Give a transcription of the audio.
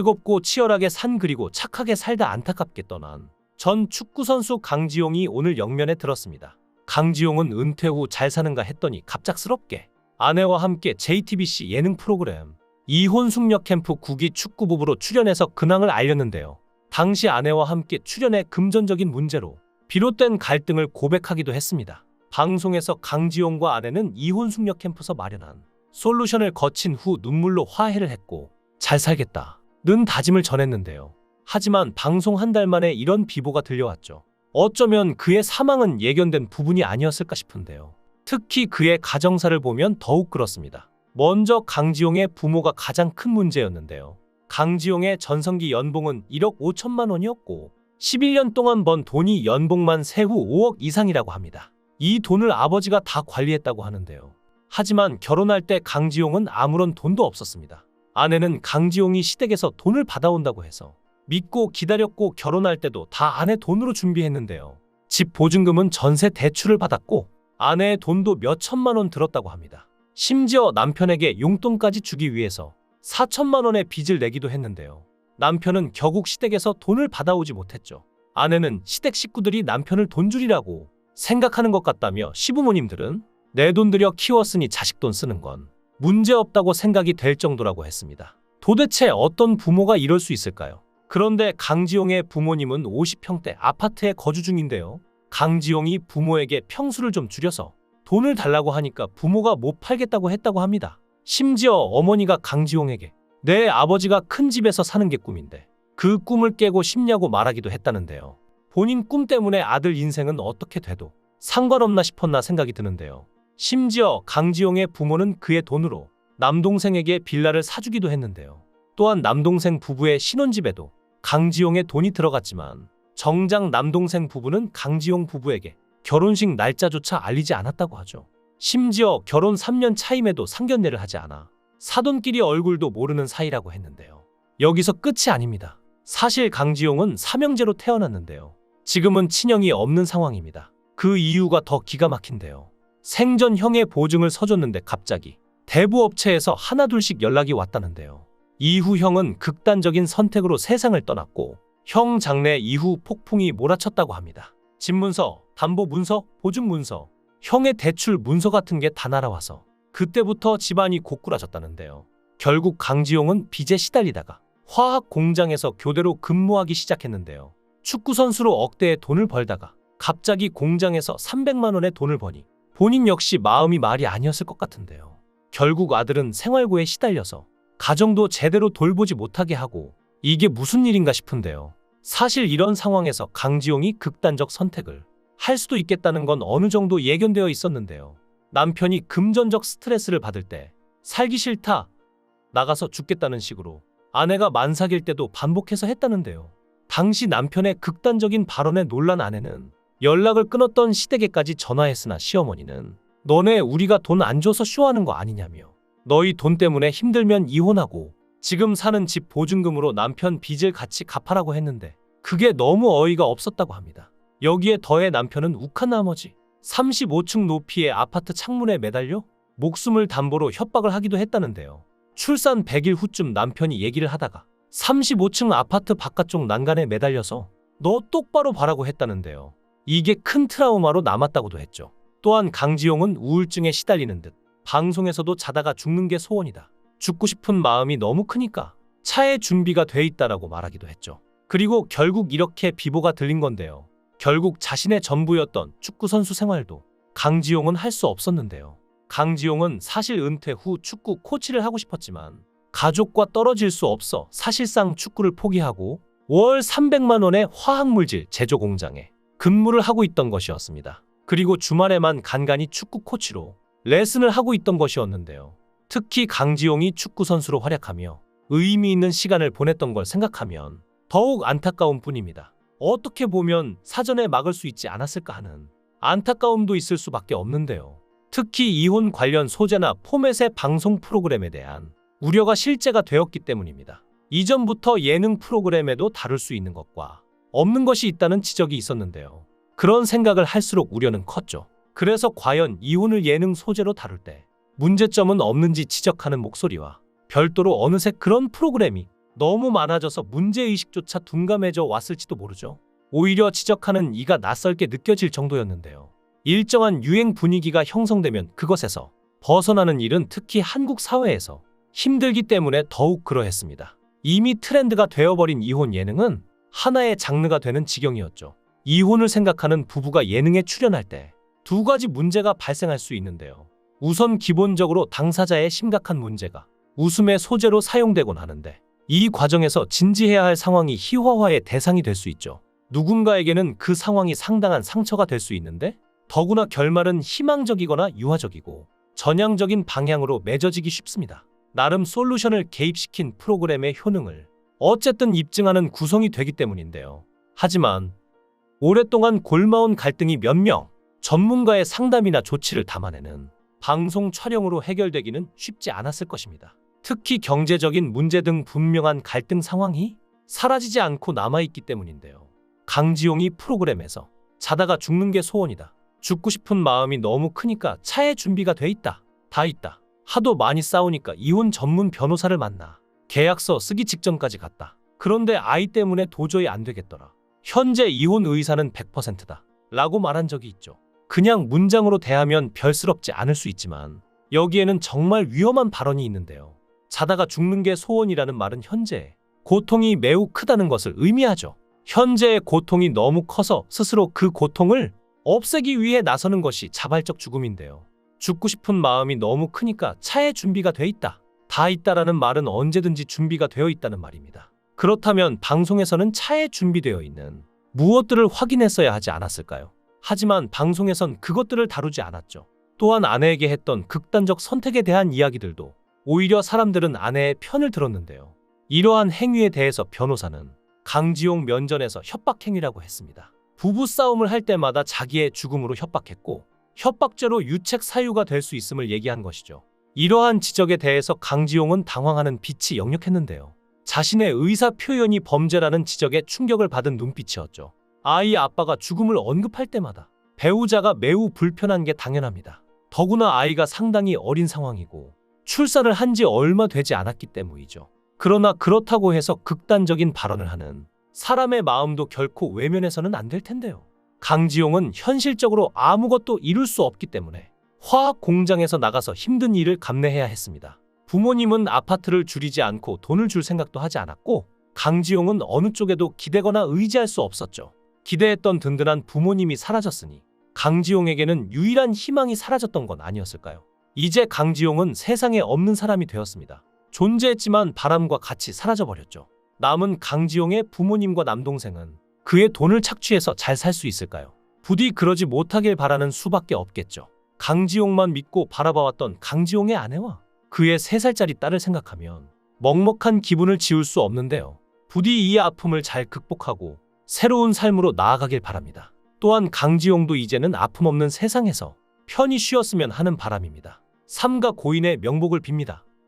뜨겁고 치열하게 산 그리고 착하게 살다 안타깝게 떠난 전 축구선수 강지용이 오늘 영면에 들었습니다. 강지용은 은퇴 후 잘 사는가 했더니 갑작스럽게 아내와 함께 JTBC 예능 프로그램 이혼 숙녀 캠프 9기 축구 부부로 출연해서 근황을 알렸는데요. 당시 아내와 함께 출연해 금전적인 문제로 비롯된 갈등을 고백하기도 했습니다. 방송에서 강지용과 아내는 이혼 숙녀 캠프에서 마련한 솔루션을 거친 후 눈물로 화해를 했고 잘 살겠다는 다짐을 전했는데요. 하지만 방송 한 달 만에 이런 비보가 들려왔죠. 어쩌면 그의 사망은 예견된 부분이 아니었을까 싶은데요. 특히 그의 가정사를 보면 더욱 그렇습니다. 먼저 강지용의 부모가 가장 큰 문제였는데요. 강지용의 전성기 연봉은 1억 5천만 원이었고 11년 동안 번 돈이 연봉만 세후 5억 이상이라고 합니다. 이 돈을 아버지가 다 관리했다고 하는데요. 하지만 결혼할 때 강지용은 아무런 돈도 없었습니다. 아내는 강지용이 시댁에서 돈을 받아온다고 해서 믿고 기다렸고 결혼할 때도 다 아내 돈으로 준비했는데요. 집 보증금은 전세 대출을 받았고 아내의 돈도 몇 천만 원 들었다고 합니다. 심지어 남편에게 용돈까지 주기 위해서 4천만 원의 빚을 내기도 했는데요. 남편은 결국 시댁에서 돈을 받아오지 못했죠. 아내는 시댁 식구들이 남편을 돈줄이라고 생각하는 것 같다며 시부모님들은 내 돈 들여 키웠으니 자식 돈 쓰는 건 문제없다고 생각이 될 정도라고 했습니다. 도대체 어떤 부모가 이럴 수 있을까요? 그런데 강지용의 부모님은 50평대 아파트에 거주 중인데요. 강지용이 부모에게 평수를 좀 줄여서 돈을 달라고 하니까 부모가 못 팔겠다고 했다고 합니다. 심지어 어머니가 강지용에게 내 아버지가 큰 집에서 사는 게 꿈인데 그 꿈을 깨고 싶냐고 말하기도 했다는데요. 본인 꿈 때문에 아들 인생은 어떻게 돼도 상관없나 싶었나 생각이 드는데요. 심지어 강지용의 부모는 그의 돈으로 남동생에게 빌라를 사주기도 했는데요. 또한 남동생 부부의 신혼집에도 강지용의 돈이 들어갔지만 정작 남동생 부부는 강지용 부부에게 결혼식 날짜조차 알리지 않았다고 하죠. 심지어 결혼 3년 차임에도 상견례를 하지 않아 사돈끼리 얼굴도 모르는 사이라고 했는데요. 여기서 끝이 아닙니다. 사실 강지용은 삼형제로 태어났는데요. 지금은 친형이 없는 상황입니다. 그 이유가 더 기가 막힌데요. 생전 형의 보증을 서줬는데 갑자기 대부업체에서 하나둘씩 연락이 왔다는데요. 이후 형은 극단적인 선택으로 세상을 떠났고 형 장례 이후 폭풍이 몰아쳤다고 합니다. 집문서, 담보문서, 보증문서, 형의 대출 문서 같은 게 다 날아와서 그때부터 집안이 고꾸라졌다는데요. 결국 강지용은 빚에 시달리다가 화학 공장에서 교대로 근무하기 시작했는데요. 축구선수로 억대의 돈을 벌다가 갑자기 공장에서 300만 원의 돈을 버니 본인 역시 마음이 말이 아니었을 것 같은데요. 결국 아들은 생활고에 시달려서 가정도 제대로 돌보지 못하게 하고 이게 무슨 일인가 싶은데요. 사실 이런 상황에서 강지용이 극단적 선택을 할 수도 있겠다는 건 어느 정도 예견되어 있었는데요. 남편이 금전적 스트레스를 받을 때 살기 싫다, 나가서 죽겠다는 식으로 아내가 만삭일 때도 반복해서 했다는데요. 당시 남편의 극단적인 발언에 놀란 아내는 연락을 끊었던 시댁에까지 전화했으나 시어머니는 너네 우리가 돈 안 줘서 쇼하는 거 아니냐며 너희 돈 때문에 힘들면 이혼하고 지금 사는 집 보증금으로 남편 빚을 같이 갚아라고 했는데 그게 너무 어이가 없었다고 합니다. 여기에 더해 남편은 욱한 나머지 35층 높이의 아파트 창문에 매달려 목숨을 담보로 협박을 하기도 했다는데요. 출산 100일 후쯤 남편이 얘기를 하다가 35층 아파트 바깥쪽 난간에 매달려서 너 똑바로 봐라고 했다는데요. 이게 큰 트라우마로 남았다고도 했죠. 또한 강지용은 우울증에 시달리는 듯 방송에서도 자다가 죽는 게 소원이다. 죽고 싶은 마음이 너무 크니까 차에 준비가 돼 있다라고 말하기도 했죠. 그리고 결국 이렇게 비보가 들린 건데요. 결국 자신의 전부였던 축구선수 생활도 강지용은 할 수 없었는데요. 강지용은 사실 은퇴 후 축구 코치를 하고 싶었지만 가족과 떨어질 수 없어 사실상 축구를 포기하고 월 300만 원의 화학물질 제조 공장에 근무를 하고 있던 것이었습니다. 그리고 주말에만 간간히 축구 코치로 레슨을 하고 있던 것이었는데요. 특히 강지용이 축구선수로 활약하며 의미 있는 시간을 보냈던 걸 생각하면 더욱 안타까운 뿐입니다. 어떻게 보면 사전에 막을 수 있지 않았을까 하는 안타까움도 있을 수밖에 없는데요. 특히 이혼 관련 소재나 포맷의 방송 프로그램에 대한 우려가 실제가 되었기 때문입니다. 이전부터 예능 프로그램에도 다룰 수 있는 것과 없는 것이 있다는 지적이 있었는데요. 그런 생각을 할수록 우려는 컸죠. 그래서 과연 이혼을 예능 소재로 다룰 때 문제점은 없는지 지적하는 목소리와 별도로 어느새 그런 프로그램이 너무 많아져서 문제의식조차 둔감해져 왔을지도 모르죠. 오히려 지적하는 이가 낯설게 느껴질 정도였는데요. 일정한 유행 분위기가 형성되면 그것에서 벗어나는 일은 특히 한국 사회에서 힘들기 때문에 더욱 그러했습니다. 이미 트렌드가 되어버린 이혼 예능은 하나의 장르가 되는 지경이었죠. 이혼을 생각하는 부부가 예능에 출연할 때 두 가지 문제가 발생할 수 있는데요. 우선 기본적으로 당사자의 심각한 문제가 웃음의 소재로 사용되곤 하는데 이 과정에서 진지해야 할 상황이 희화화의 대상이 될 수 있죠. 누군가에게는 그 상황이 상당한 상처가 될 수 있는데 더구나 결말은 희망적이거나 유화적이고 전향적인 방향으로 맺어지기 쉽습니다. 나름 솔루션을 개입시킨 프로그램의 효능을 어쨌든 입증하는 구성이 되기 때문인데요. 하지만 오랫동안 골마온 갈등이 몇 명 전문가의 상담이나 조치를 담아내는 방송 촬영으로 해결되기는 쉽지 않았을 것입니다. 특히 경제적인 문제 등 분명한 갈등 상황이 사라지지 않고 남아있기 때문인데요. 강지용이 프로그램에서 자다가 죽는 게 소원이다. 죽고 싶은 마음이 너무 크니까 차에 준비가 돼 있다. 다 있다. 하도 많이 싸우니까 이혼 전문 변호사를 만나. 계약서 쓰기 직전까지 갔다. 그런데 아이 때문에 도저히 안 되겠더라. 현재 이혼 의사는 100%다. 라고 말한 적이 있죠. 그냥 문장으로 대하면 별스럽지 않을 수 있지만 여기에는 정말 위험한 발언이 있는데요. 자다가 죽는 게 소원이라는 말은 현재의 고통이 매우 크다는 것을 의미하죠. 현재의 고통이 너무 커서 스스로 그 고통을 없애기 위해 나서는 것이 자발적 죽음인데요. 죽고 싶은 마음이 너무 크니까 차에 준비가 돼 있다. 다 있다라는 말은 언제든지 준비가 되어 있다는 말입니다. 그렇다면 방송에서는 차에 준비되어 있는 무엇들을 확인했어야 하지 않았을까요? 하지만 방송에선 그것들을 다루지 않았죠. 또한 아내에게 했던 극단적 선택에 대한 이야기들도 오히려 사람들은 아내의 편을 들었는데요. 이러한 행위에 대해서 변호사는 강지용 면전에서 협박행위라고 했습니다. 부부싸움을 할 때마다 자기의 죽음으로 협박했고 협박죄로 유책 사유가 될 수 있음을 얘기한 것이죠. 이러한 지적에 대해서 강지용은 당황하는 빛이 역력했는데요. 자신의 의사 표현이 범죄라는 지적에 충격을 받은 눈빛이었죠. 아이 아빠가 죽음을 언급할 때마다 배우자가 매우 불편한 게 당연합니다. 더구나 아이가 상당히 어린 상황이고 출산을 한 지 얼마 되지 않았기 때문이죠. 그러나 그렇다고 해서 극단적인 발언을 하는 사람의 마음도 결코 외면해서는 안 될 텐데요. 강지용은 현실적으로 아무것도 이룰 수 없기 때문에 화학 공장에서 나가서 힘든 일을 감내해야 했습니다. 부모님은 아파트를 줄이지 않고 돈을 줄 생각도 하지 않았고 강지용은 어느 쪽에도 기대거나 의지할 수 없었죠. 기대했던 든든한 부모님이 사라졌으니 강지용에게는 유일한 희망이 사라졌던 건 아니었을까요? 이제 강지용은 세상에 없는 사람이 되었습니다. 존재했지만 바람과 같이 사라져버렸죠. 남은 강지용의 부모님과 남동생은 그의 돈을 착취해서 잘 살 수 있을까요? 부디 그러지 못하길 바라는 수밖에 없겠죠. 강지용만 믿고 바라봐왔던 강지용의 아내와 그의 3살짜리 딸을 생각하면 먹먹한 기분을 지울 수 없는데요. 부디 이 아픔을 잘 극복하고 새로운 삶으로 나아가길 바랍니다. 또한 강지용도 이제는 아픔 없는 세상에서 편히 쉬었으면 하는 바람입니다. 삼가 고인의 명복을 빕니다.